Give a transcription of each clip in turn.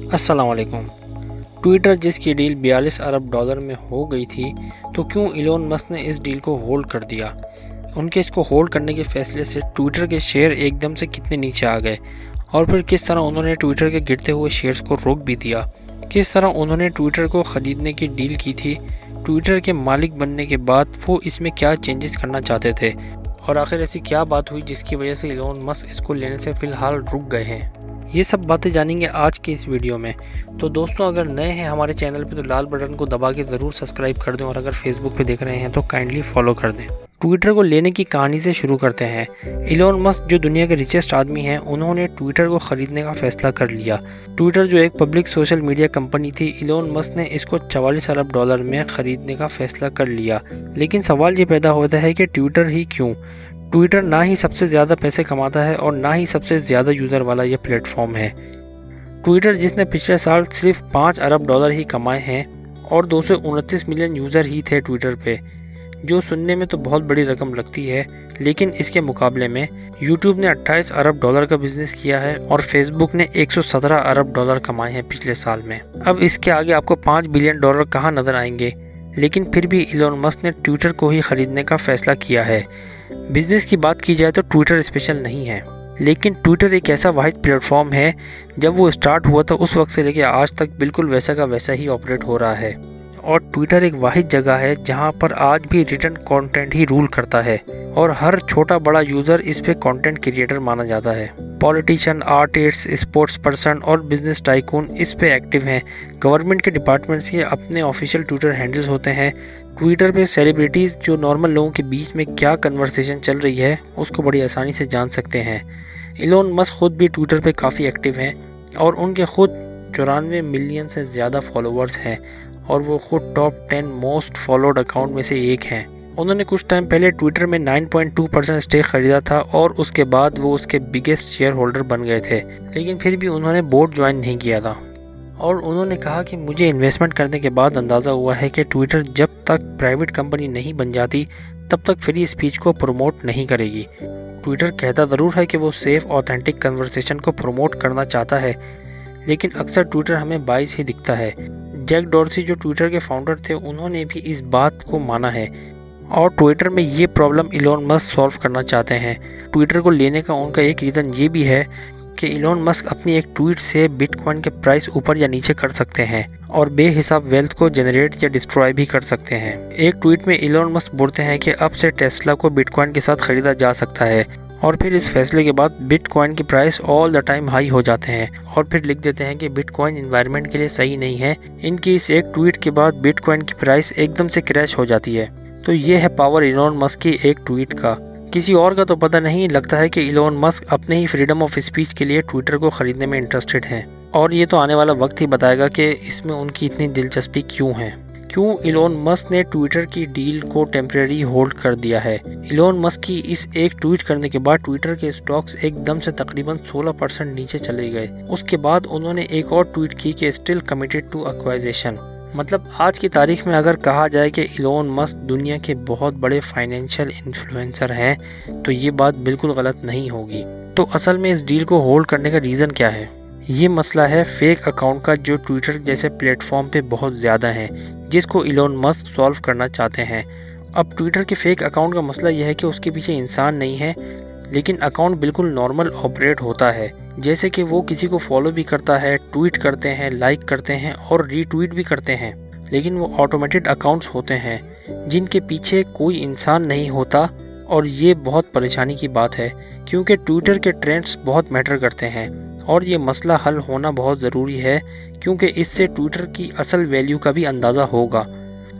अस्सलाम वालेकुम। ट्विटर जिसकी डील 42 अरब डॉलर में हो गई थी, तो क्यों इलोन मस्क ने इस डील को होल्ड कर दिया? उनके इसको होल्ड करने के फैसले से ट्विटर के शेयर एकदम से कितने नीचे आ गए, और फिर किस तरह उन्होंने ट्विटर के गिरते हुए शेयर्स को रोक भी दिया? किस तरह उन्होंने ट्विटर को ख़रीदने की डील की थी? ट्विटर के मालिक बनने के बाद वो इसमें क्या चेंजेस करना चाहते थे, और आखिर ऐसी क्या बात हुई जिसकी वजह से इलोन मस्क इसको लेने से फ़िलहाल रुक गए हैं? ये सब बातें जानेंगे आज की इस वीडियो में। तो दोस्तों, अगर नए हैं हमारे चैनल पे तो लाल बटन को दबा के ज़रूर सब्सक्राइब कर दें, और अगर फेसबुक पे देख रहे हैं तो काइंडली फॉलो कर दें। ट्विटर को लेने की कहानी से शुरू करते हैं। इलोन मस्क जो दुनिया के रिचेस्ट आदमी हैं, उन्होंने ट्विटर को ख़रीदने का फैसला कर लिया। ट्विटर जो एक पब्लिक सोशल मीडिया कंपनी थी, इलोन मस्क ने इसको 44 अरब डॉलर में ख़रीदने का फैसला कर लिया। लेकिन सवाल ये पैदा होता है कि ट्विटर ही क्यों? ट्विटर ना ही सबसे ज़्यादा पैसे कमाता है और ना ही सबसे ज़्यादा यूज़र वाला ये प्लेटफॉर्म है। ट्विटर जिसने पिछले साल सिर्फ 5 अरब डॉलर ही कमाए हैं और 229 मिलियन यूज़र ही थे ट्विटर पे, जो सुनने में तो बहुत बड़ी रकम लगती है, लेकिन इसके मुकाबले में यूट्यूब ने 28 अरब डॉलर का बिजनेस किया है और फेसबुक ने 117 अरब डॉलर कमाए हैं पिछले साल में। अब इसके आगे आपको 5 बिलियन डॉलर कहाँ नज़र आएंगे, लेकिन फिर भी इलोन मस्क ने ट्विटर को ही ख़रीदने का फैसला किया है। बिजनेस की बात की जाए तो ट्विटर स्पेशल नहीं है, लेकिन ट्विटर एक ऐसा वाहिद प्लेटफॉर्म है, जब वो स्टार्ट हुआ था उस वक्त से लेकर आज तक बिल्कुल वैसा का वैसा ही ऑपरेट हो रहा है। और ट्विटर एक वाहिद जगह है जहां पर आज भी रिटर्न कंटेंट ही रूल करता है, और हर छोटा बड़ा यूज़र इस पे कंटेंट क्रिएटर माना जाता है। पॉलिटिशियन, आर्टिस्ट, स्पोर्ट्स पर्सन और बिजनेस टाइकून इस पे एक्टिव हैं। गवर्नमेंट के डिपार्टमेंट्स के अपने ऑफिशियल ट्विटर हैंडल्स होते हैं। ट्विटर पे सेलिब्रिटीज़ जो नॉर्मल लोगों के बीच में क्या कन्वर्सेशन चल रही है उसको बड़ी आसानी से जान सकते हैं। इलोन मस्क खुद भी ट्विटर पे काफ़ी एक्टिव हैं और उनके खुद 94 मिलियन से ज़्यादा फॉलोअर्स हैं, और वो खुद टॉप 10 मोस्ट फॉलोड अकाउंट में से एक हैं। उन्होंने कुछ टाइम पहले ट्विटर में 9.2% स्टेक खरीदा था और उसके बाद वो उसके बिगेस्ट शेयर होल्डर बन गए थे, लेकिन फिर भी उन्होंने बोर्ड ज्वाइन नहीं किया था। और उन्होंने कहा कि मुझे इन्वेस्टमेंट करने के बाद अंदाज़ा हुआ है कि ट्विटर जब तक प्राइवेट कंपनी नहीं बन जाती तब तक फ्री स्पीच को प्रमोट नहीं करेगी। ट्विटर कहता ज़रूर है कि वो सेफ ऑथेंटिक कन्वर्सेशन को प्रमोट करना चाहता है, लेकिन अक्सर ट्विटर हमें बाइस ही दिखता है। जैक डॉर्सी जो ट्विटर के फाउंडर थे, उन्होंने भी इस बात को माना है, और ट्विटर में ये प्रॉब्लम इलोन मस्क सॉल्व करना चाहते हैं। ट्विटर को लेने का उनका एक रीज़न ये भी है कि इलोन मस्क अपनी एक ट्वीट से बिटकॉइन के प्राइस ऊपर या नीचे कर सकते हैं और बेहिसाब वेल्थ को जनरेट या डिस्ट्रॉय भी कर सकते हैं। एक ट्वीट में इलोन मस्क बोलते हैं कि अब से टेस्ला को बिटकॉइन के साथ खरीदा जा सकता है, और फिर इस फैसले के बाद बिटकॉइन की price all the time high हो जाते हैं, और फिर लिख देते हैं कि बिटकॉइन एनवायरनमेंट के लिए सही नहीं है। इनकी इस एक ट्वीट के बाद बिटकॉइन की प्राइस एकदम से क्रैश हो जाती है। तो ये है पावर इलोन मस्क की एक ट्वीट का। किसी और का तो पता नहीं, लगता है कि इलोन मस्क अपने ही फ्रीडम ऑफ स्पीच के लिए ट्विटर को ख़रीदने में इंटरेस्टेड हैं, और ये तो आने वाला वक्त ही बताएगा कि इसमें उनकी इतनी दिलचस्पी क्यों है। क्यों इलोन मस्क ने ट्विटर की डील को टेम्परेरी होल्ड कर दिया है? इलोन मस्क की इस एक ट्वीट करने के बाद ट्विटर के स्टॉक्स एकदम से तकरीबन 16% नीचे चले गए। उसके बाद उन्होंने एक और ट्वीट की कि स्टिल कमिटेड टू एक्वाइजिशन। मतलब आज की तारीख में अगर कहा जाए कि इलोन मस्क दुनिया के बहुत बड़े फाइनेंशियल इन्फ्लुएंसर हैं, तो ये बात बिल्कुल गलत नहीं होगी। तो असल में इस डील को होल्ड करने का रीज़न क्या है? ये मसला है फेक अकाउंट का, जो ट्विटर जैसे प्लेटफॉर्म पे बहुत ज़्यादा है, जिसको इलोन मस्क सॉल्व करना चाहते हैं। अब ट्विटर के फेक अकाउंट का मसला यह है कि उसके पीछे इंसान नहीं है, लेकिन अकाउंट बिल्कुल नॉर्मल ऑपरेट होता है, जैसे कि वो किसी को फॉलो भी करता है, ट्वीट करते हैं, लाइक करते हैं और रीट्वीट भी करते हैं, लेकिन वो ऑटोमेटेड अकाउंट्स होते हैं जिनके पीछे कोई इंसान नहीं होता। और ये बहुत परेशानी की बात है, क्योंकि ट्विटर के ट्रेंड्स बहुत मैटर करते हैं, और ये मसला हल होना बहुत ज़रूरी है, क्योंकि इससे ट्विटर की असल वैल्यू का भी अंदाज़ा होगा।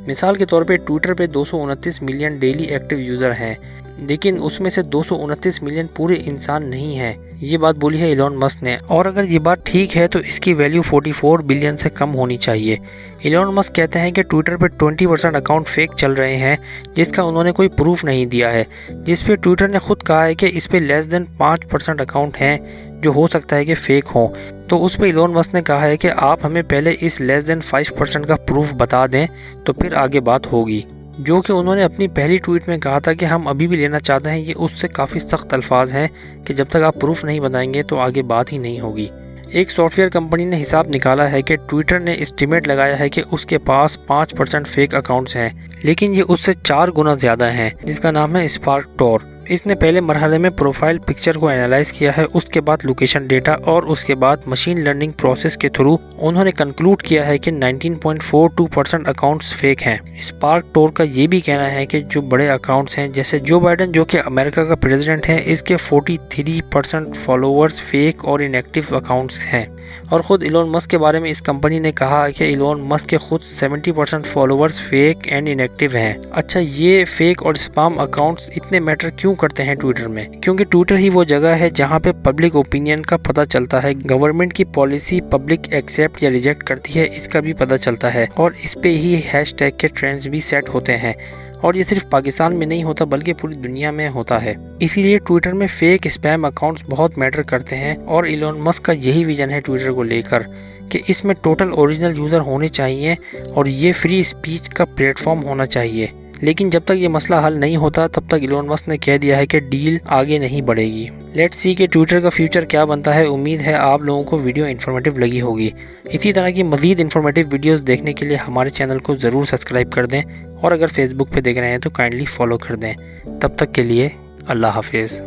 मिसाल के तौर पे ट्विटर पे 229 मिलियन डेली एक्टिव यूज़र हैं, लेकिन उसमें से 229 मिलियन पूरे इंसान नहीं हैं। ये बात बोली है इलोन मस्क ने, और अगर ये बात ठीक है तो इसकी वैल्यू 44 बिलियन से कम होनी चाहिए। इलोन मस्क कहते हैं कि ट्विटर पर 20% अकाउंट फेक चल रहे हैं, जिसका उन्होंने कोई प्रूफ नहीं दिया है, जिस पे ट्विटर ने खुद कहा है कि इस पे लेस देन 5% अकाउंट हैं जो हो सकता है कि फेक हों। तो उस पर इलोन मस्क ने कहा है कि आप हमें पहले इस लेस देन 5% का प्रूफ बता दें, तो फिर आगे बात होगी। जो कि उन्होंने अपनी पहली ट्वीट में कहा था कि हम अभी भी लेना चाहते हैं। ये उससे काफ़ी सख्त अल्फाज हैं कि जब तक आप प्रूफ नहीं बताएंगे तो आगे बात ही नहीं होगी। ایک سافٹ ویئر کمپنی نے حساب نکالا ہے کہ ٹویٹر نے اسٹیمیٹ لگایا ہے کہ اس کے پاس 5% فیک اکاؤنٹس ہیں، لیکن یہ اس سے 4 گنا زیادہ ہیں، جس کا نام ہے اسپارک ٹور۔ اس نے پہلے مرحلے میں پروفائل پکچر کو انالائز کیا ہے، اس کے بعد لوکیشن ڈیٹا، اور اس کے بعد مشین لرننگ پروسیس کے تھرو انہوں نے کنکلوڈ کیا ہے کہ 19.42% اکاؤنٹس فیک ہیں۔ اسپارک ٹور کا یہ بھی کہنا ہے کہ جو بڑے اکاؤنٹس ہیں جیسے جو بائیڈن جو کہ امریکہ کا پریزیڈنٹ ہے، اس کے 43% فالوورز فیک اور ان ایکٹیو اکاؤنٹس ہیں۔ اور خود ایلون مسک کے بارے میں اس کمپنی نے کہا کہ ایلون مسک کے خود 70% followers fake and in active ہیں۔ اچھا، یہ فیک اور اسپام اکاؤنٹس اتنے میٹر کیوں کرتے ہیں ٹویٹر میں؟ کیونکہ ٹویٹر ہی وہ جگہ ہے جہاں پہ پبلک اوپینین کا پتہ چلتا ہے، گورنمنٹ کی پالیسی پبلک ایکسیپٹ یا ریجیکٹ کرتی ہے اس کا بھی پتہ چلتا ہے، اور اس پہ ہی ہیش ٹیگ کے ٹرینڈز بھی سیٹ ہوتے ہیں، اور یہ صرف پاکستان میں نہیں ہوتا بلکہ پوری دنیا میں ہوتا ہے۔ اسی لیے ٹویٹر میں فیک اسپیم اکاؤنٹس بہت میٹر کرتے ہیں، اور ایلون مسک کا یہی ویژن ہے ٹویٹر کو لے کر کہ اس میں ٹوٹل اوریجنل یوزر ہونے چاہیے اور یہ فری اسپیچ کا پلیٹ فارم ہونا چاہیے۔ لیکن جب تک یہ مسئلہ حل نہیں ہوتا تب تک ایلون مسک نے کہہ دیا ہے کہ ڈیل آگے نہیں بڑھے گی۔ لیٹس سی کہ ٹویٹر کا فیوچر کیا بنتا ہے۔ امید ہے آپ لوگوں کو ویڈیو انفارمیٹیو لگی ہوگی۔ اسی طرح کی مزید انفارمیٹیو ویڈیوز دیکھنے کے لیے ہمارے چینل کو ضرور سبسکرائب کر دیں، اور اگر فیس بک پہ دیکھ رہے ہیں تو کائنڈلی فالو کر دیں۔ تب تک کے لیے اللہ حافظ۔